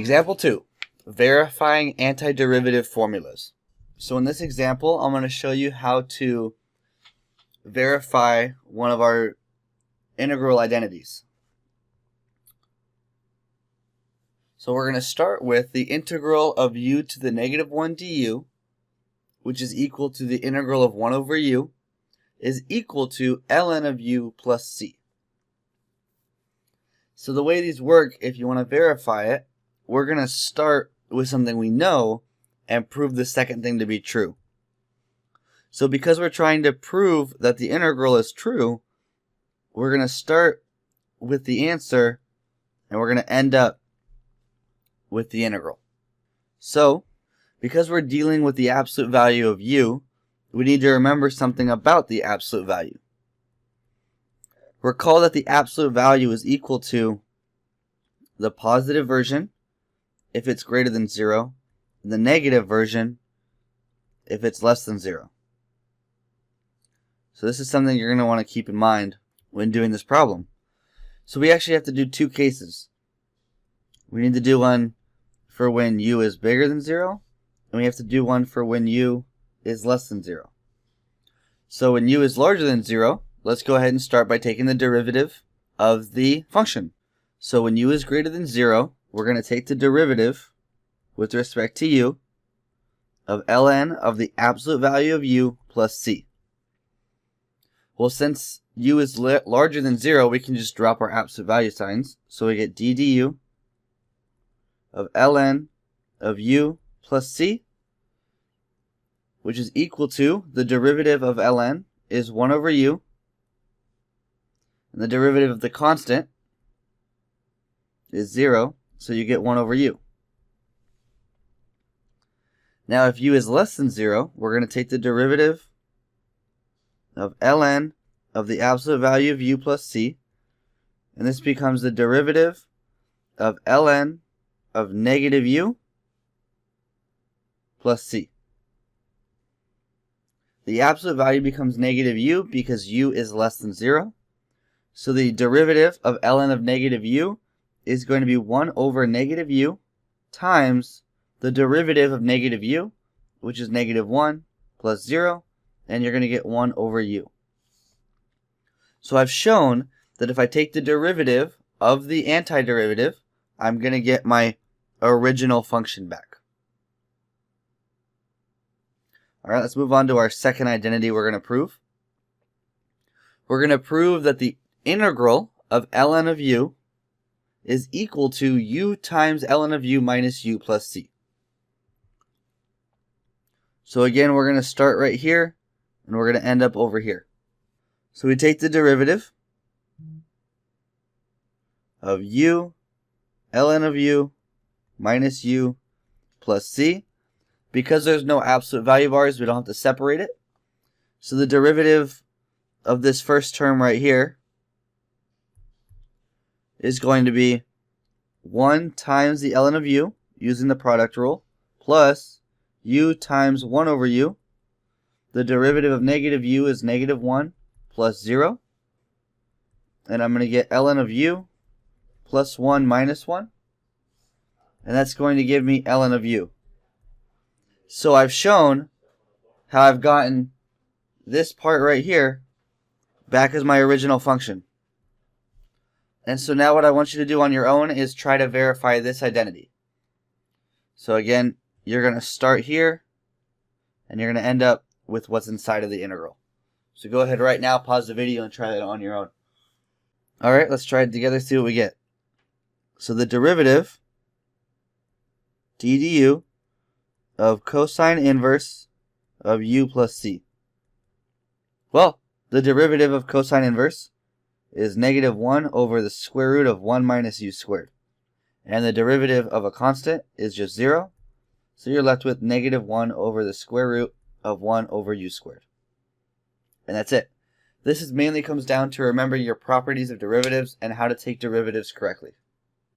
Example 2, verifying antiderivative formulas. So in this example, I'm going to show you how to verify one of our integral identities. So we're going to start with the integral of u to the negative 1 du, which is equal to the integral of 1 over u, is equal to ln of u plus c. So the way these work, if you want to verify it, we're going to start with something we know and prove the second thing to be true. So because we're trying to prove that the integral is true, we're going to start with the answer and we're going to end up with the integral. So because we're dealing with the absolute value of u, we need to remember something about the absolute value. Recall that the absolute value is equal to the positive version if it's greater than 0, and the negative version if it's less than 0. So this is something you're going to want to keep in mind when doing this problem. So we actually have to do two cases. We need to do one for when u is bigger than 0, and we have to do one for when u is less than 0. So when u is larger than 0, let's go ahead and start by taking the derivative of the function. So when u is greater than 0, we're going to take the derivative with respect to u of ln of the absolute value of u plus c. Well, since u is larger than 0, we can just drop our absolute value signs. So we get d du of ln of u plus c, which is equal to the derivative of ln is 1 over u, and the derivative of the constant is 0, so you get 1 over u. Now if u is less than 0, we're going to take the derivative of ln of the absolute value of u plus c, and this becomes the derivative of ln of negative u plus c. The absolute value becomes negative u because u is less than 0. So the derivative of ln of negative u is going to be 1 over negative u times the derivative of negative u, which is negative 1 plus 0, and you're going to get 1 over u. So I've shown that if I take the derivative of the antiderivative, I'm going to get my original function back. Alright, let's move on to our second identity we're going to prove. We're going to prove that the integral of ln of u is equal to u times ln of u minus u plus c. So again, we're going to start right here, and we're going to end up over here. So we take the derivative of u ln of u minus u plus c. Because there's no absolute value bars, we don't have to separate it. So the derivative of this first term right here is going to be 1 times the ln of u, using the product rule, plus u times 1 over u. The derivative of negative u is negative 1 plus 0. And I'm going to get ln of u plus 1 minus 1. And that's going to give me ln of u. So I've shown how I've gotten this part right here back as my original function. And so now what I want you to do on your own is try to verify this identity. So again, you're going to start here, and you're going to end up with what's inside of the integral. So go ahead right now, pause the video, and try that on your own. Alright, let's try it together, see what we get. So the derivative, d du, of cosine inverse of u plus c. Well, the derivative of cosine inverse is negative 1 over the square root of 1 minus u squared. And the derivative of a constant is just 0. So you're left with negative 1 over the square root of 1 over u squared. And that's it. This mainly comes down to remembering your properties of derivatives and how to take derivatives correctly.